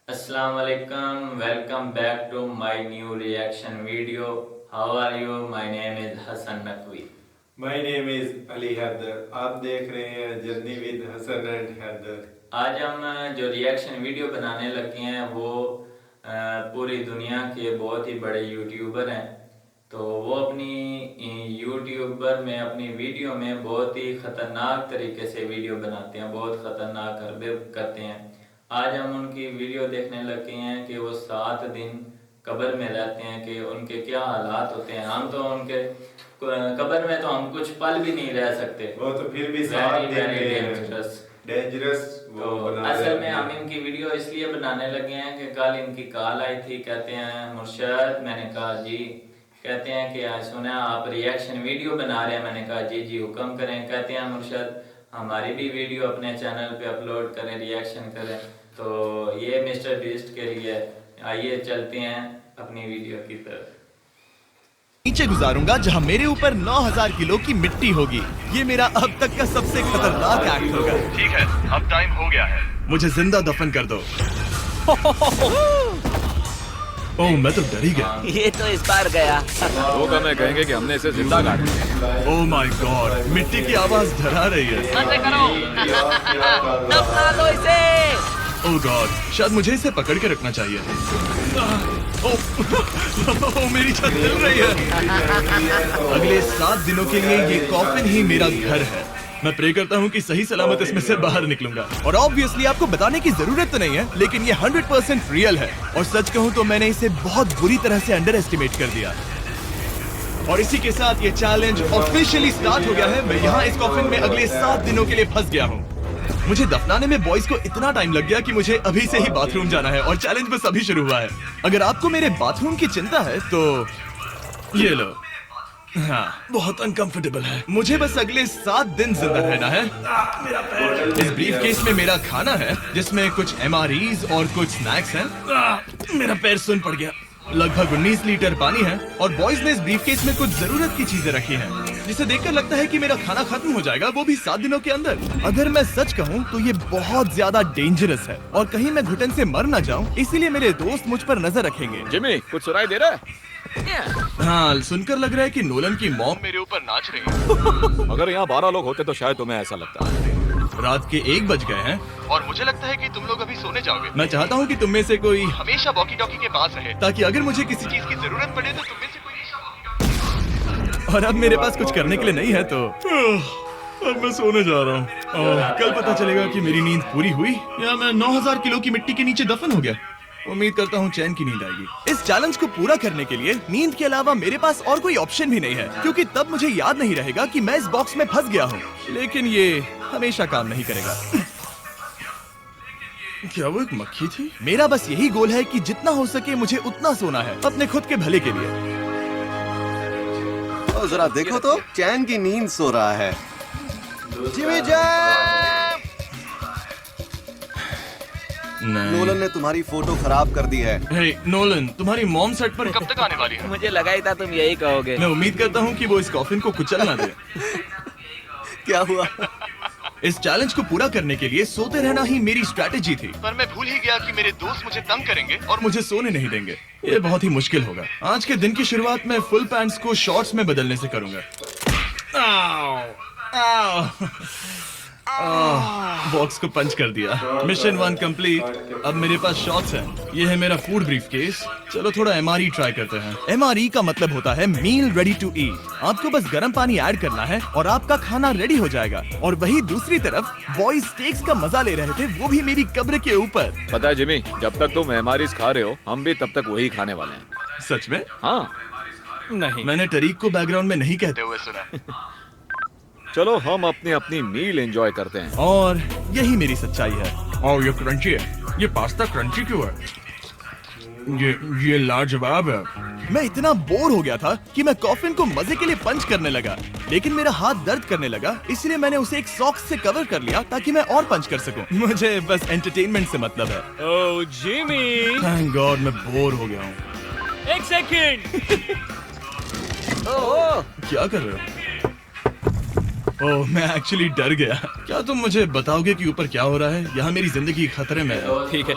Assalamu alaikum. Welcome back to my new reaction video. How are you? My name is Hassan Naqvi. My name is Ali Haider. आप देख रहे हैं journey with Hasan and Haider. आज हम जो reaction video बनाने लगे हैं वो पूरी दुनिया के बहुत ही बड़े यूट्यूबर हैं। तो वो अपनी यूट्यूबर में अपनी वीडियो में बहुत ही ख़तरनाक तरीके से वीडियो बनाते हैं, बहुत ख़तरनाक हरकतें करते हैं। आज हम उनकी वीडियो देखने लगे हैं कि वो 7 दिन कब्र में रहते हैं, कि उनके क्या हालात होते हैं। हम तो उनके कब्र में तो हम कुछ पल भी नहीं रह सकते। वो तो फिर भी डेंजरस। तो असल में हम इनकी वीडियो इसलिए बनाने लगे हैं कि कल इनकी कॉल आई थी, कहते हैं मुर्शद। मैंने कहा जी। कहते हैं कि सुना आप रिएक्शन वीडियो बना रहे हैं। मैंने कहा जी जी हुक्म करें। कहते हैं मुर्शद हमारी भी वीडियो अपने चैनल पे अपलोड करें, रिएक्शन करें। तो ये मिस्टर बीस्ट के लिए आइए चलते हैं अपनी वीडियो की तरफ। नीचे गुजारूंगा जहां मेरे ऊपर 9000 किलो की मिट्टी होगी। ये मेरा अब तक का सबसे खतरनाक एक्ट होगा। ठीक है, अब टाइम हो गया है। मुझे जिंदा दफन कर दो। ओह, मैं तो डर ही गया। ये तो इस बार गया। लोग हमें कहेंगे कि हमने इसे जिंदा काटा। ओह माय गॉड, मिट्टी की आवाज डरा रही है। दफना दो इसे। ओह गॉड, शायद मुझे इसे पकड़ के रखना चाहिए। ओह, मेरी छत हिल रही है। अगले 7 दिनों के लिए ये कॉफिन ही मेरा घर है। मैं प्रे करता हूँ कि सही सलामत इसमें से बाहर निकलूंगा। और ऑब्वियसली आपको बताने की जरूरत तो नहीं है, लेकिन ये 100% रियल है। और सच कहूँ तो मैंने इसे बहुत बुरी तरह से अंडर एस्टिमेट कर दिया। और इसी के साथ ये चैलेंज ऑफिशियली स्टार्ट हो गया है। मैं यहाँ इस कॉफिन में अगले 7 दिनों के लिए फंस गया हूँ। मुझे दफनाने में बॉयज को इतना टाइम लग गया कि मुझे अभी से ही बाथरूम जाना है, और चैलेंज बस अभी शुरू हुआ है। अगर आपको मेरे बाथरूम की चिंता है तो ये लो। हाँ, बहुत अनकंफर्टेबल है। मुझे बस अगले 7 दिन जिंदा रहना है। मेरा पैर। इस ब्रीफकेस में मेरा खाना है, जिसमें कुछ MREs और कुछ स्नैक्स हैं। मेरा पैर सुन पड़ गया। लगभग 19 लीटर पानी है, और बॉयज ने इस ब्रीफकेस में कुछ जरूरत की चीजें रखी हैं, जिसे देखकर लगता है कि मेरा खाना खत्म हो जाएगा, वो भी 7 दिनों के अंदर। अगर मैं सच कहूँ तो ये बहुत ज्यादा डेंजरस है, और कहीं मैं घुटन से मर ना जाऊँ, इसीलिए मेरे दोस्त मुझ पर नजर रखेंगे। जिमी, कुछ सुनाई दे रहा है? हाँ, सुनकर लग रहा है कि नोलन की मॉम मेरे ऊपर नाच रही है। अगर यहाँ 12 लोग होते तो शायद तुम्हें ऐसा लगता। रात के 1 बज गए हैं, और मुझे लगता है कि तुम लोग अभी सोने जाओगे। मैं चाहता हूँ कि तुम में से कोई हमेशा वॉकी टॉकी के पास रहे, ताकि अगर मुझे किसी चीज की जरूरत पड़े तो तुम में से कोई हमेशा। और अब मेरे पास कुछ करने के लिए नहीं है, तो अब मैं सोने जा रहा हूँ। कल पता चलेगा कि मेरी नींद पूरी हुई या मैं 9000 किलो की मिट्टी के नीचे दफन हो गया। उम्मीद करता हूँ चैन की नींद आएगी। इस चैलेंज को पूरा करने के लिए नींद के अलावा मेरे पास और कोई ऑप्शन भी नहीं है, क्योंकि तब मुझे याद नहीं रहेगा कि मैं इस बॉक्स में फंस गया हूँ। लेकिन ये हमेशा काम नहीं करेगा। क्या वो एक मक्खी थी? मेरा बस यही गोल है कि जितना हो सके मुझे उतना सोना है, अपने खुद के भले के लिए। जरा देखो तो, चैन की नींद सो रहा है। Jimmy jam! नोलन ने तुम्हारी फोटो खराब कर दी है। हे नोलन, तुम्हारी मॉम सेट पर कब तक आने वाली है? मुझे लगा ही था तुम यही कहोगे। मैं उम्मीद करता हूँ कि वो इस कॉफिन को कुचल ना दे। क्या हुआ? इस चैलेंज को पूरा करने के लिए सोते रहना ही मेरी स्ट्रैटेजी थी, पर मैं भूल ही गया कि मेरे दोस्त मुझे तंग करेंगे और मुझे सोने नहीं देंगे। ये बहुत ही मुश्किल होगा। आज के दिन की शुरुआत मैं फुल पैंट्स को शॉर्ट्स में बदलने से करूंगा। आओ। बॉक्स को पंच कर दिया। Mission 1 complete. अब मेरे पास शॉर्ट्स हैं। ये है मेरा फूड ब्रीफकेस। चलो थोड़ा MRE ट्राई करते हैं। MRE का मतलब होता है मील रेडी टू ईट। आपको बस गर्म पानी ऐड करना है और आपका खाना रेडी हो जाएगा। और वही दूसरी तरफ बॉयज स्टेक्स का मजा ले रहे थे, वो भी मेरी कब्र के ऊपर। पता है जिमी, जब तक तुम MREs खा रहे हो, हम भी तब तक वही खाने वाले हैं। सच में? हाँ। नहीं, मैंने टरीक को बैकग्राउंड में नहीं कहते हुए सुना। चलो हम अपनी अपनी मील एंजॉय करते हैं। और यही मेरी सच्चाई है। और ये क्रंची है। ये पास्ता क्रंची क्यों है? ये लाजवाब है। मैं इतना बोर हो गया था कि मैं कॉफिन को मजे के लिए पंच करने लगा, लेकिन मेरा हाथ दर्द करने लगा, इसलिए मैंने उसे एक सॉक्स से कवर कर लिया ताकि मैं और पंच कर सकूं। मुझे बस एंटरटेनमेंट से मतलब है। ओह जिमी, थैंक गॉड मैं बोर हो गया हूँ। 1 सेकंड। ओह, क्या कर रहे हो? ओह, मैं एक्चुअली डर गया। क्या तुम मुझे बताओगे कि ऊपर क्या हो रहा है? यहाँ मेरी जिंदगी खतरे में है। ठीक है।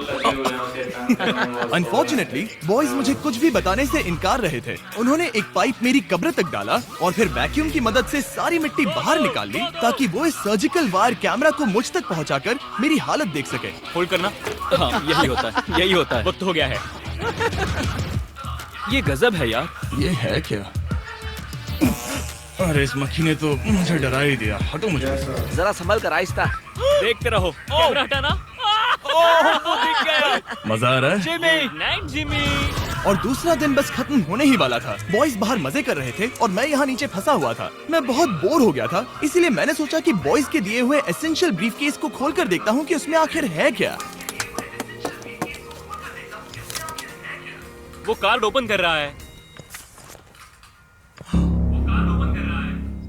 अनफॉर्चुनेटली बॉयज मुझे कुछ भी बताने से इनकार रहे थे। उन्होंने एक पाइप मेरी कब्र तक डाला और फिर वैक्यूम की मदद से सारी मिट्टी बाहर निकाल ली ताकि वो इस सर्जिकल वायर कैमरा को मुझ तक पहुंचाकर मेरी हालत देख सके। होल्ड करना। हाँ, यही होता है। वक्त हो गया है। ये गजब है यार। ये है क्या? अरे इस मक्खी ने तो मुझे डरा ही दिया। हटो मुझे। जरा संभल कर आहिस्ता। देखते रहो। कैमरा हटाना। वो दिख गया। मजा आ रहा है? Jimmy, night Jimmy. और दूसरा दिन बस खत्म होने ही वाला था। बॉयज बाहर मजे कर रहे थे और मैं यहाँ नीचे फंसा हुआ था। मैं बहुत बोर हो गया था, इसीलिए मैंने सोचा कि बॉयज के दिए हुए एसेंशियल ब्रीफकेस को खोलकर देखता हूँ कि उसमें आखिर है क्या। वो कार्ड ओपन कर रहा है।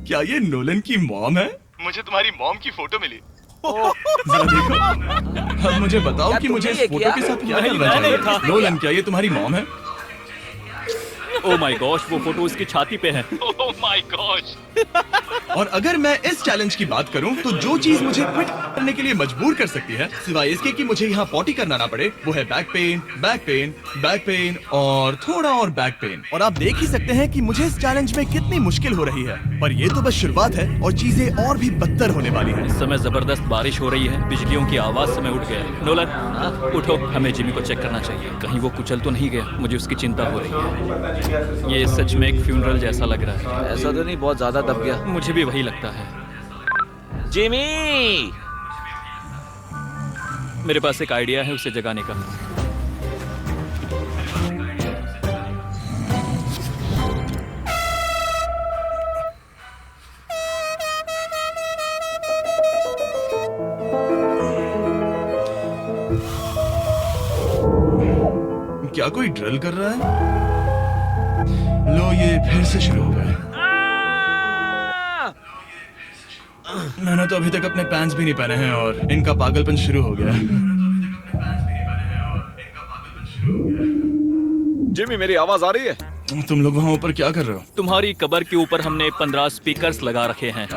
क्या ये नोलन की मॉम है? मुझे तुम्हारी मॉम की फोटो मिली। जरा देखो। अब मुझे बताओ क्या कि मुझे तुमने इस ये फोटो किया? के साथ क्या नहीं, करना मैंने चाहिए? था। नोलन, क्या ये तुम्हारी मॉम है? ओह माय गॉश, वो फोटो उसकी छाती पे है। Oh my gosh. और अगर मैं इस चैलेंज की बात करूं तो जो चीज मुझे क्विट करने के लिए मजबूर कर सकती है, सिवाय इसके कि मुझे यहाँ पॉटी करना ना पड़े, वो है back pain, back pain, back pain और थोड़ा और बैक पेन। और आप देख ही सकते हैं कि मुझे इस चैलेंज में कितनी मुश्किल हो रही है। पर ये तो बस शुरुआत है और चीजें और भी बदतर होने वाली हैं। इस समय जबरदस्त बारिश हो रही है। बिजलियों की आवाज से मैं उठ गया। नोलन, उठो, हमें जिमी को चेक करना चाहिए। कहीं वो कुचल तो नहीं गया। मुझे उसकी चिंता हो रही है। ये सच में एक फ्यूनरल जैसा लग रहा है। ऐसा तो नहीं बहुत ज्यादा दब गया। मुझे भी वही लगता है। जिमी, मेरे पास एक आइडिया है उसे जगाने का। क्या कोई ड्रिल कर रहा है? लो, ये फिर से शुरू हो गए। मैंने तो अभी तक अपने पैंट्स भी नहीं पहने हैं और इनका पागलपन शुरू हो गया। जिमी, मेरी आवाज आ रही है? तुम लोग वहाँ ऊपर क्या कर रहे हो? तुम्हारी कबर के ऊपर हमने 15 स्पीकर्स लगा रखे हैं।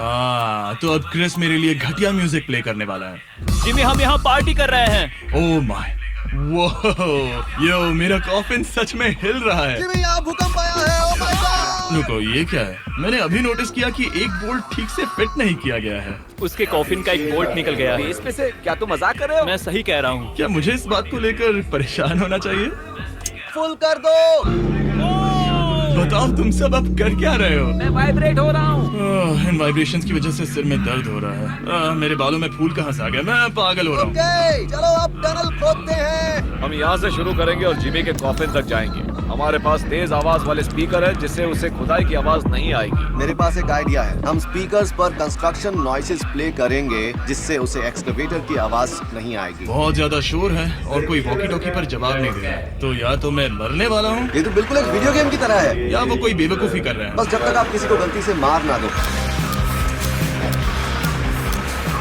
तो अब क्रिस मेरे लिए घटिया म्यूजिक प्ले करने वाला है। जिमी, हम यहाँ पार्टी कर रहे हैं। ओह माय, वो यो, मेरा कॉफिन सच में हिल रहा है। जिमी, यहाँ भूकंप आया है। Oh my God! रुको, ये क्या है? मैंने अभी नोटिस किया कि एक बोल्ट ठीक से फिट नहीं किया गया है। उसके कॉफिन का एक बोल्ट निकल गया है। इसमें से क्या तुम मजाक कर रहे हो? मैं सही कह रहा हूँ। क्या मुझे इस बात को लेकर परेशान होना चाहिए? फुल कर दो। बताओ तुम सब अब कर क्या रहे हो? मैं वाइब्रेट हो रहा हूँ। इन वाइब्रेशंस की वजह से सिर में दर्द हो रहा है। मेरे बालों में फूल कहाँ से आ गया? मैं पागल हो रहा हूँ। ओके, चलो अब टनल खोदते हैं। हम यहाँ से शुरू करेंगे और जिमी के कॉफिन तक जाएंगे। हमारे पास तेज आवाज वाले स्पीकर है जिससे उसे खुदाई की आवाज नहीं आएगी। मेरे पास एक आइडिया है। हम स्पीकर्स पर कंस्ट्रक्शन नॉइसेस प्ले करेंगे जिससे उसे एक्सकवेटर की आवाज नहीं आएगी। बहुत ज्यादा शोर है और कोई वॉकी टॉकी पर जवाब नहीं दे रहा है। तो या तो मैं मरने वाला हूँ ये तो बिल्कुल एक वीडियो गेम की तरह है। या वो कोई बेवकूफी कर रहे हैं। बस जब तक आप किसी को गलती से मार ना दो।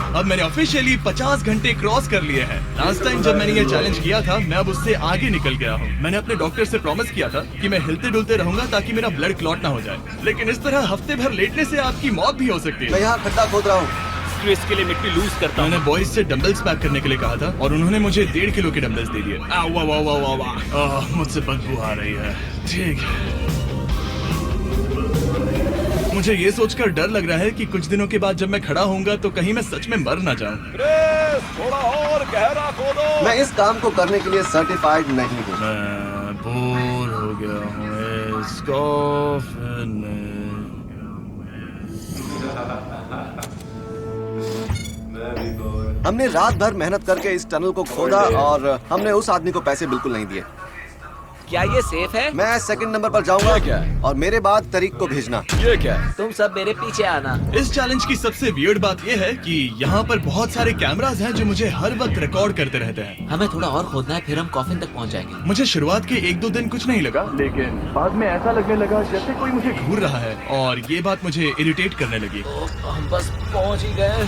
अब मैंने ऑफिशियली 50 घंटे क्रॉस कर लिए हैं। लास्ट टाइम जब मैंने ये चैलेंज किया था, मैं अब उससे आगे निकल गया हूँ। मैंने अपने डॉक्टर से प्रॉमिस किया था कि मैं हिलते डुलते रहूंगा ताकि मेरा ब्लड क्लॉट ना हो जाए। लेकिन इस तरह हफ्ते भर लेटने से आपकी मौत भी हो सकती मैं है। यहाँ खड्डा खोद रहा हूँ। क्रिस के लिए मिट्टी लूज करता हूँ। मैंने बॉयज से डंबल्स पैक करने के लिए कहा था और उन्होंने मुझे 1.5 किलो के डंबल्स दे दिए। वाह वाह वाह वाह वाह, मुझसे बदबू आ रही है। ठीक है, मुझे ये सोचकर डर लग रहा है कि कुछ दिनों के बाद जब मैं खड़ा होऊंगा तो कहीं मैं सच में मर ना जाऊं। थोड़ा और गहरा खोदो। मैं इस काम को करने के लिए सर्टिफाइड नहीं हूँ। मैं बोर हो गया हूँ इस कॉफिन में। हमने रात भर मेहनत करके इस टनल को खोदा और हमने उस आदमी को पैसे बिल्कुल नहीं दिए। क्या ये सेफ है? मैं सेकंड नंबर पर जाऊंगा ये क्या है? और मेरे बाद तरीक को भेजना। ये क्या है? तुम सब मेरे पीछे आना। इस चैलेंज की सबसे वियर्ड बात यह है कि यहाँ पर बहुत सारे कैमरास हैं जो मुझे हर वक्त रिकॉर्ड करते रहते हैं। हमें थोड़ा और खोदना है, फिर हम कॉफिन तक पहुंच जाएंगे। मुझे शुरुआत के 1-2 दिन कुछ नहीं लगा, लेकिन बाद में ऐसा लगने लगा जैसे कोई मुझे घूर रहा है और ये बात मुझे इरिटेट करने लगी। हम बस पहुंच ही गए।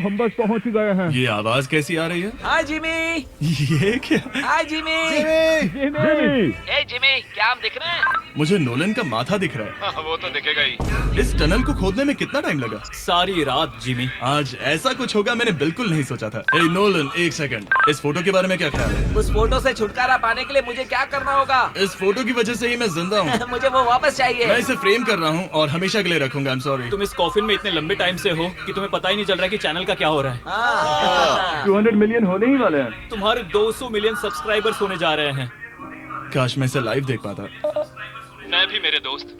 हम बस पहुंच गए हैं। ये आवाज कैसी आ रही है? हाय जिमी। ये क्या? हाय जिमी। ए जिमी, क्या हम दिख रहे हैं? मुझे नोलन का माथा दिख रहा हाँ, वो तो दिखेगा ही। है। इस टनल को खोदने में कितना टाइम लगा? सारी रात जिमी। आज ऐसा कुछ होगा मैंने बिल्कुल नहीं सोचा था। ए नोलन, एक सेकंड, इस फोटो के बारे में क्या ख्याल है? उस फोटो से छुटकारा पाने के लिए मुझे क्या करना होगा? इस फोटो की वजह से ही मैं जिंदा हूँ। मुझे वो वापस चाहिए। मैं इसे फ्रेम कर रहा हूँ और हमेशा के लिए रखूंगा। I am sorry. तुम इस कॉफिन में इतने लंबे टाइम से हो कि तुम्हें पता ही नहीं चल रहा है कि चैनल का क्या हो रहा है। 200 मिलियन होने ही वाले हैं। तुम्हारे 200 मिलियन सब्सक्राइबर्स होने जा रहे हैं। काश मैं इसे लाइव देख पाता। मैं भी मेरे दोस्त।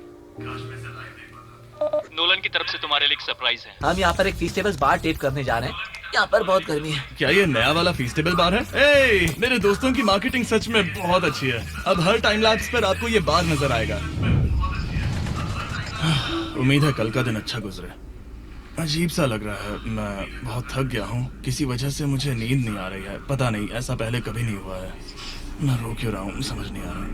नोलन की तरफ से तुम्हारे लिए एक सरप्राइज है। हम यहाँ पर एक फीस्टेबल्स बार टेप करने जा रहे हैं। यहाँ पर बहुत गर्मी है। क्या ये नया वाला फीस्टेबल बार है? ए, मेरे दोस्तों की मार्केटिंग सच में बहुत अच्छी है। अब हर टाइम लैप्स पर आपको ये बार नजर आएगा। उम्मीद है कल का दिन अच्छा गुजरे। अजीब सा लग रहा है, मैं बहुत थक गया हूँ। किसी वजह से मुझे नींद नहीं आ रही है। पता नहीं, ऐसा पहले कभी नहीं हुआ है। मैं रो क्यों रहा हूँ समझ नहीं आ रहा।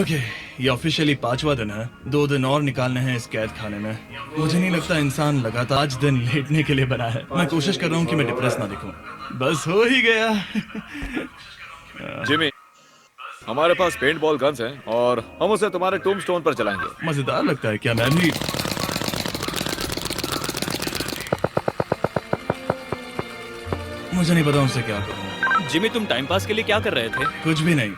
ओके, ये ऑफिशियली 5वां दिन है। 2 दिन और निकालने हैं इस कैद खाने में। मुझे नहीं लगता इंसान लगातार 5 दिन लेटने के लिए बना है। मैं कोशिश कर रहा हूँ कि मैं डिप्रेस ना दिखूं। बस हो ही गया। जिमी, हमारे पास पेंट बॉल गन्स हैं और हम उसे तुम्हारे टूम्बस्टोन पर चलाएंगे। मजेदार लगता है क्या? मैं भी मुझे नहीं पता उनसे क्या कहूँ। जिमी, तुम टाइम पास के लिए क्या कर रहे थे? कुछ भी नहीं,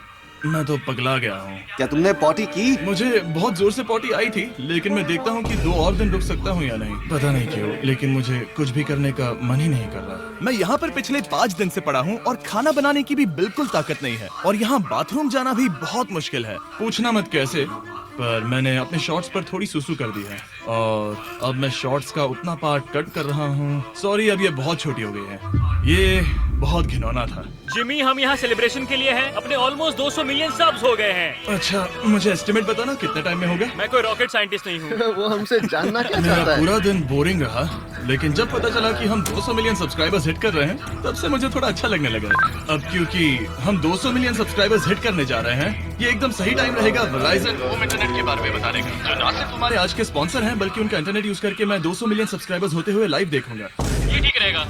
मैं तो पगला गया हूँ। क्या तुमने पॉटी की? मुझे बहुत जोर से पॉटी आई थी, लेकिन मैं देखता हूँ कि 2 और दिन रुक सकता हूँ या नहीं। पता नहीं क्यों, लेकिन मुझे कुछ भी करने का मन ही नहीं कर रहा। मैं यहाँ पर पिछले 5 दिन से पड़ा हूँ और खाना बनाने की भी बिल्कुल ताकत नहीं है। और यहाँ बाथरूम जाना भी बहुत मुश्किल है। पूछना मत कैसे, पर मैंने अपने शॉर्ट्स पर थोड़ी सुसु कर दी है और अब मैं शॉर्ट्स का उतना पार्ट कट कर रहा हूँ। सॉरी, अब ये बहुत छोटी हो गई है। ये बहुत घिनौना था। जिमी, हम यहाँ सेलिब्रेशन के लिए हैं। अपने ऑलमोस्ट 200 मिलियन सब्स हो गए हैं। अच्छा, मुझे एस्टिमेट बताना कितने टाइम में होगा? मैं कोई रॉकेट साइंटिस्ट नहीं हूँ। वो हमसे जानना क्या मेरा चाहता है? पूरा दिन बोरिंग रहा, लेकिन जब पता चला कि हम 200 मिलियन सब्सक्राइबर्स हिट कर रहे हैं, तब से मुझे थोड़ा अच्छा लगने लगा। अब क्योंकि हम 200 मिलियन सब्सक्राइबर्स हिट करने जा रहे हैं, ये एकदम सही टाइम रहेगा वेराइजन होम इंटरनेट के बारे में बताने का, जो ना सिर्फ हमारे आज के स्पॉन्सर हैं, बल्कि उनका इंटरनेट यूज करके मैं 200 मिलियन सब्सक्राइबर्स होते हुए लाइव देखूंगा। ये ठीक रहेगा।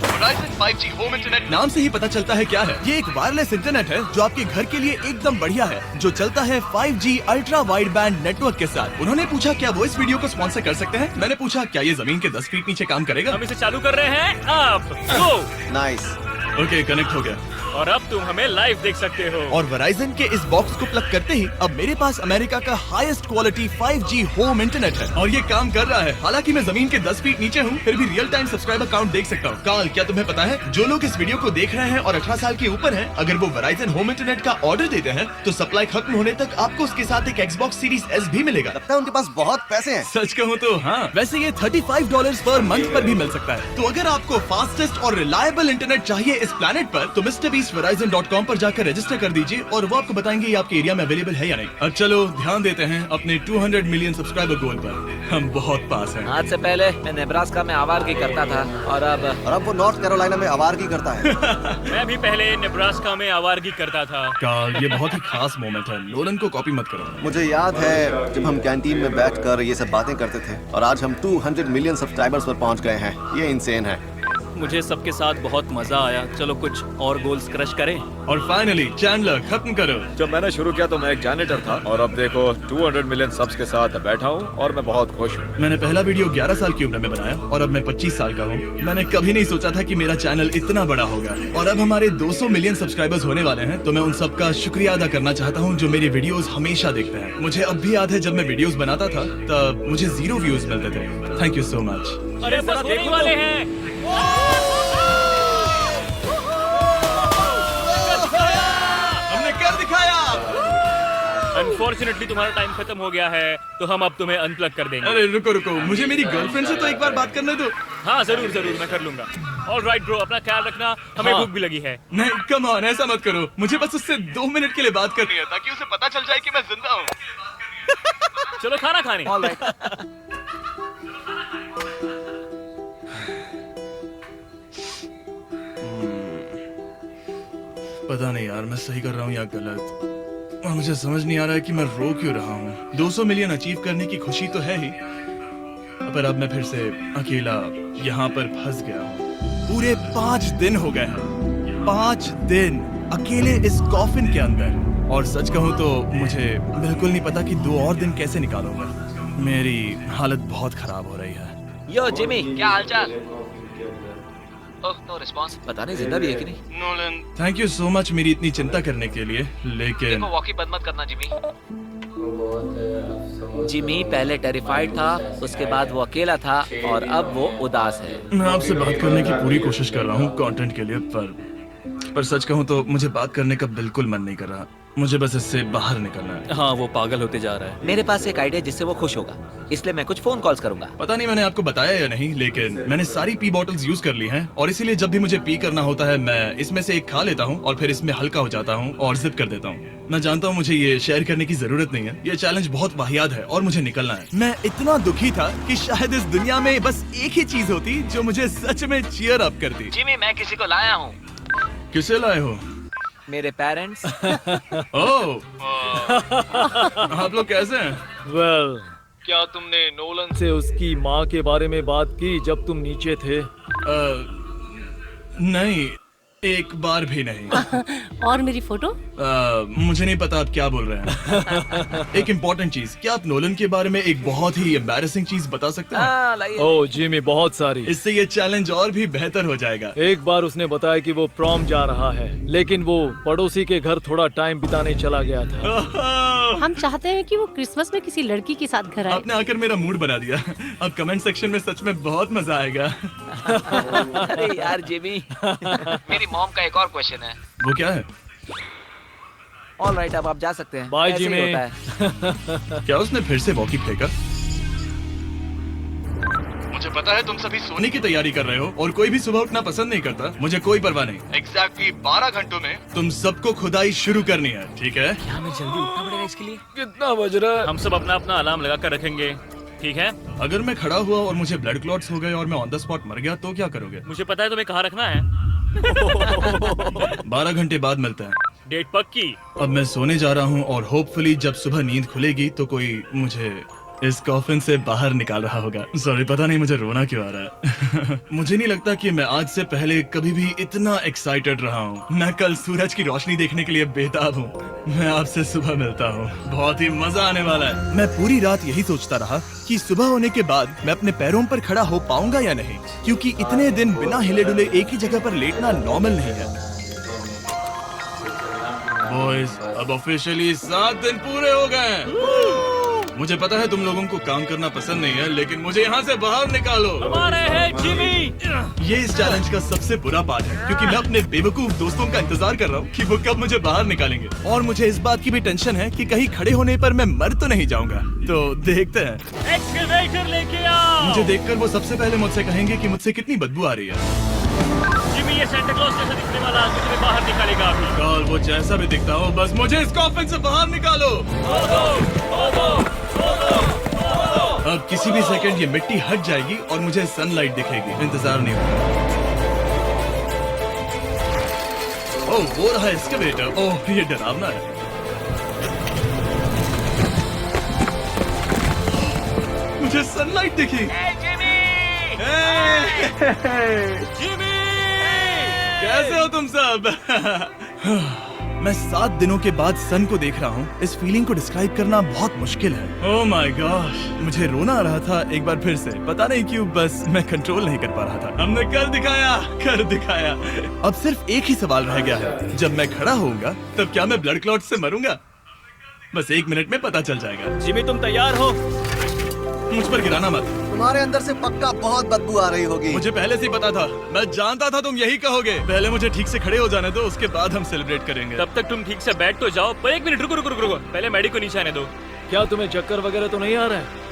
Verizon 5G होम इंटरनेट नाम से ही पता चलता है क्या है। ये एक वायरलेस इंटरनेट है जो आपके घर के लिए एकदम बढ़िया है, जो चलता है 5G ultra wide band network के साथ। उन्होंने पूछा क्या वो इस वीडियो को स्पॉन्सर कर सकते हैं। मैंने पूछा क्या ये जमीन के 10 फीट नीचे काम करेगा। हम इसे चालू कर रहे हैं। अब गो। नाइस। ओके, कनेक्ट हो गया। और अब तुम हमें लाइव देख सकते हो। और Verizon के इस बॉक्स को प्लग करते ही अब मेरे पास अमेरिका का highest quality 5G home internet है और ये काम कर रहा है। हालांकि मैं जमीन के 10 फीट नीचे हूँ, फिर भी रियल टाइम सब्सक्राइबर काउंट देख सकता हूँ। काल, क्या तुम्हें पता है जो लोग इस वीडियो को देख रहे हैं और 18 साल के ऊपर हैं, अगर वो Verizon होम इंटरनेट का ऑर्डर देते हैं तो सप्लाई खत्म होने तक आपको उसके साथ एक Xbox Series S भी मिलेगा। लगता है उनके पास बहुत पैसे हैं। सच कहूँ तो हाँ। वैसे ये $35 पर मंथ पर भी मिल सकता है। तो अगर आपको फास्टेस्ट और रिलायबल इंटरनेट चाहिए इस प्लेनेट पर, तो MrBeastVerizon.com पर जाकर रजिस्टर कर दीजिए और वो आपको बताएंगे ये आपके एरिया में अवेलेबल है या नहीं। अब चलो ध्यान देते हैं अपने 200 मिलियन सब्सक्राइबर गोल पर। हम बहुत पास हैं। आज से पहले मैं नेब्रास्का में आवारगी करता था और अब वो नॉर्थ कैरोलिना में आवारगी करता है। मैं भी पहले नेब्रास्का में आवारगी करता था। काल, ये बहुत ही खास मोमेंट है। नोलन को कॉपी मत करो। मुझे याद है जब हम कैंटीन में बैठकर ये सब बातें करते थे और आज हम 200 मिलियन सब्सक्राइबर्स पर पहुंच गए हैं। ये इंसेन है। मुझे सबके साथ बहुत मजा आया। चलो कुछ और गोल्स क्रश करें। और फाइनली चैंडलर, खत्म करो। जब मैंने शुरू किया तो मैं एक जैनिटर था और अब देखो 200 मिलियन सब्स के साथ बैठा हूँ और मैं बहुत खुश हूँ। मैंने पहला वीडियो 11 साल की उम्र में बनाया और अब मैं 25 साल का हूँ। मैंने कभी नहीं सोचा था कि मेरा चैनल इतना बड़ा होगा और अब हमारे 200 मिलियन सब्सक्राइबर्स होने वाले हैं। तो मैं उन सबका शुक्रिया अदा करना चाहता हूँ जो मेरी वीडियोस हमेशा देखते हैं। मुझे अब भी याद है जब मैं वीडियोस बनाता था तब मुझे 0 व्यूज मिलते थे। Thank you so much. अरे बस होने वाले हैं। कर दिखाया। अनफॉर्चुनेटली तुम्हारा टाइम खत्म हो गया है, तो हम अब तुम्हें अनप्लग कर देंगे। अरे रुको रुको, मुझे मेरी गर्लफ्रेंड से तो एक बार बात करने दो। हाँ जरूर जरूर, मैं कर लूंगा। ऑलराइट ब्रो, अपना ख्याल रखना। हमें भूख भी लगी है। नहीं, कम ऑन, ऐसा मत करो। मुझे बस उससे 2 मिनट के लिए बात करनी है ताकि उसे पता चल जाए कि मैं जिंदा हूँ। चलो खाना खाने। पता नहीं यार, मैं सही कर रहा हूँ या गलत, और मुझे समझ नहीं आ रहा है कि मैं रो क्यों रहा हूँ। 200 मिलियन अचीव करने की खुशी तो है ही, अब पर अब मैं फिर से अकेला यहाँ पर फंस गया हूँ। पूरे 5 दिन हो गए हैं, 5 दिन अकेले इस कॉफिन के अंदर। और सच कहूँ तो मुझे बिल्कुल नहीं पता कि 2 और दिन कैसे निकालूंगा। मेरी हालत बहुत खराब हो रही है। यो जिमी, क्या हालचाल? ओह, नो रिस्पांस। पता नहीं जिंदा भी है कि नहीं। Nolan, thank you so much मेरी इतनी चिंता करने के लिए, लेकिन देखो, वॉकी बंद मत करना जिमी। बहुत अफसोस। जिमी पहले टेरिफाइड था, उसके बाद वो अकेला था और अब वो उदास है। मैं आपसे बात करने की पूरी कोशिश कर रहा हूँ कंटेंट के लिए, पर सच कहूँ तो मुझे बात करने का बिल्कुल मन नहीं कर रहा। मुझे बस इससे बाहर निकलना है। हाँ, वो पागल होते जा रहा है। मेरे पास एक आइडिया जिससे वो खुश होगा, इसलिए मैं कुछ फोन कॉल्स करूंगा। पता नहीं मैंने आपको बताया या नहीं, लेकिन मैंने सारी पी बॉटल्स यूज कर ली हैं और इसीलिए जब भी मुझे पी करना होता है मैं इसमें से एक खा लेता हूँ और फिर इसमें हल्का हो जाता हूँ और जिप कर देता हूँ। मैं जानता हूँ मुझे ये शेयर करने की जरूरत नहीं है, ये चैलेंज बहुत वाहियात है और मुझे निकलना है। मैं इतना दुखी था कि शायद इस दुनिया में बस एक ही चीज होती जो मुझे सच में चीयर अप करती। जिमी, मैं किसी को लाया हूँ। किसे लाए हो? मेरे पेरेंट्स। ओह, आप लोग कैसे हैं? वेल, क्या तुमने नोलन से उसकी माँ के बारे में बात की जब तुम नीचे थे? नहीं, एक बार भी नहीं। और मेरी फोटो? मुझे नहीं पता आप क्या बोल रहे हैं। एक इम्पोर्टेंट चीज, क्या आप नोलन के बारे में एक बहुत ही एम्बैरेसिंग चीज बता सकते हैं? ओह जिमी, बहुत सारी। इससे ये चैलेंज और भी बेहतर हो जाएगा। एक बार उसने बताया कि वो प्रॉम जा रहा है, लेकिन वो पड़ोसी के घर थोड़ा टाइम बिताने चला गया था। हम चाहते हैं कि वो क्रिसमस में किसी लड़की के साथ घर आए। आपने आकर मेरा मूड बना दिया। अब कमेंट सेक्शन में सच में बहुत मजा आएगा। अरे यार जिमी, मेरी मॉम का एक और क्वेश्चन है। वो क्या है? ऑल राइट, अब आप जा सकते हैं। बाय ऐसे ही जिमी। होता है। क्या उसने फिर से वॉकी फेंका? मुझे पता है तुम सभी सोने की तैयारी कर रहे हो और कोई भी सुबह उठना पसंद नहीं करता। मुझे कोई परवाह नहीं। एग्जैक्टली 12 घंटों में तुम सबको खुदाई शुरू करनी है, ठीक है? क्या हमें जल्दी उठना पड़ेगा इसके लिए? कितना बज रहा है? हम सब अपना अपना अलार्म लगा कर रखेंगे, ठीक है? अगर मैं खड़ा हुआ और मुझे ब्लड क्लॉट्स हो गए और मैं ऑन द स्पॉट मर गया तो क्या करोगे? मुझे पता है तुम्हें कहाँ रखना है। 12 घंटे बाद मिलते हैं। डेट पक्की। अब मैं सोने जा रहा हूँ और होपफुली जब सुबह नींद खुलेगी तो कोई मुझे इस कॉफिन से बाहर निकाल रहा होगा। सॉरी, पता नहीं मुझे रोना क्यों आ रहा है। मुझे नहीं लगता कि मैं आज से पहले कभी भी इतना एक्साइटेड रहा हूँ। मैं कल सूरज की रोशनी देखने के लिए बेताब हूँ। मैं आपसे सुबह मिलता हूँ, बहुत ही मजा आने वाला है। मैं पूरी रात यही सोचता रहा कि सुबह होने के बाद मैं अपने पैरों पर खड़ा हो पाऊंगा या नहीं, क्योंकि इतने दिन बिना हिले डुले एक ही जगह पर लेटना नॉर्मल नहीं है। बॉयज, अब ऑफिशियली 7 दिन पूरे हो गए हैं। मुझे पता है तुम लोगों को काम करना पसंद नहीं है, लेकिन मुझे यहाँ से बाहर निकालो। हमारे हैं जिमी। ये इस चैलेंज का सबसे बुरा पार्ट है, क्योंकि मैं अपने बेवकूफ दोस्तों का इंतजार कर रहा हूँ कि वो कब मुझे बाहर निकालेंगे। और मुझे इस बात की भी टेंशन है कि कहीं खड़े होने पर मैं मर तो नहीं जाऊंगा। तो देखते हैं। एक्सकवेटर लेके आओ। मुझे देखकर वो सबसे पहले मुझसे कहेंगे कि मुझसे कितनी बदबू आ रही है। जिमी, ये सांता क्लॉज जैसा दिखने वाला आदमी तुम्हें बाहर निकालेगा अभी। और वो जैसा भी दिखता हो, बस मुझे इस कॉफिन से बाहर निकालो। अब किसी भी सेकंड ये मिट्टी हट जाएगी और मुझे सनलाइट दिखेगी। इंतजार नहीं होगा। ओह, वो रहा एक्सकवेटर। ओह, ये डरावना है। मुझे सनलाइट दिखी। जिमी, कैसे हो तुम सब? मैं 7 दिनों के बाद सन को देख रहा हूँ। इस फीलिंग को डिस्क्राइब करना बहुत मुश्किल है। ओह माय गॉश, मुझे रोना आ रहा था एक बार फिर से। पता नहीं क्यों, बस मैं कंट्रोल नहीं कर पा रहा था। हमने कर दिखाया। अब सिर्फ एक ही सवाल रह गया है। जब मैं खड़ा होऊंगा तब क्या मैं ब्लड क्लॉट से मरूंगा? बस 1 मिनट में पता चल जाएगा। जिमी, तुम तैयार हो? मुझ पर गिराना मत। तुम्हारे अंदर से पक्का बहुत बदबू आ रही होगी। मुझे पहले से ही पता था। मैं जानता था तुम यही कहोगे। पहले मुझे ठीक से खड़े हो जाने दो, उसके बाद हम सेलिब्रेट करेंगे। तब तक तुम ठीक से बैठ तो जाओ। पर 1 मिनट रुको। पहले मैडी को नीचे आने दो। क्या तुम्हें चक्कर वगैरह तो नहीं आ रहा है?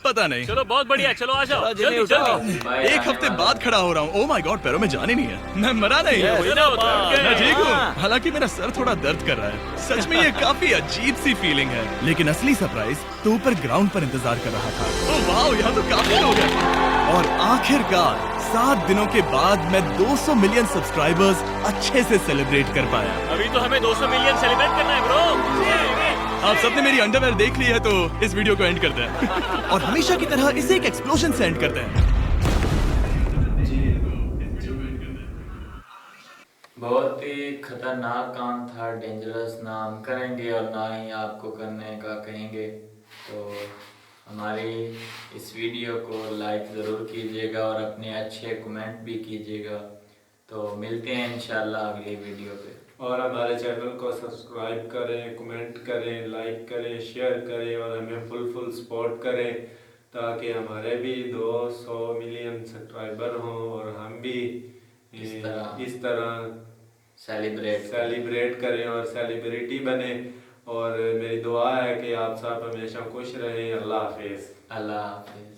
पता नहीं। चलो, बहुत बढ़िया, चलो आ जाओ। जिमी, जल्दी उठाओ। जल्दी। 1 हफ्ते बाद खड़ा हो रहा हूँ। ओह माय गॉड, पैरों में जान ही नहीं है। मैं मरा नहीं। वही ना होता है। मैं ठीक हूँ। हालांकि मेरा सर थोड़ा दर्द कर रहा है। सच में ये काफी अजीब सी फीलिंग है। लेकिन असली सरप्राइज तो ऊपर ग्राउंड पर इंतजार कर रहा था। ओह वाह, यहाँ तो काफी लोग हैं। और आखिरकार 7 दिनों के बाद मैं 200 मिलियन सब्सक्राइबर्स अच्छे से सेलिब्रेट कर पाया। अभी तो हमें 200 मिलियन सेलिब्रेट करना है ब्रो। आप सबने मेरी अंडरवेयर देख ली है तो इस वीडियो को एंड करते हैं और हमेशा की तरह इसे एक एक्सप्लोजन से एंड करते हैं। बहुत ही खतरनाक काम था, डेंजरस, ना हम करेंगे और ना ही आपको करने का कहेंगे। तो हमारी इस वीडियो को लाइक ज़रूर कीजिएगा और अपने अच्छे कमेंट भी कीजिएगा। तो मिलते हैं इंशाल्लाह अगली वीडियो पे। और हमारे चैनल को सब्सक्राइब करें, कमेंट करें, लाइक करें, शेयर करें और हमें फुल सपोर्ट करें ताकि हमारे भी 200 मिलियन सब्सक्राइबर हों और हम भी इस तरह सेलिब्रेट करें और सेलिब्रिटी बने। और मेरी दुआ है कि आप सब हमेशा खुश रहें। अल्लाह हाफिज़। अल्लाह हाफिज़।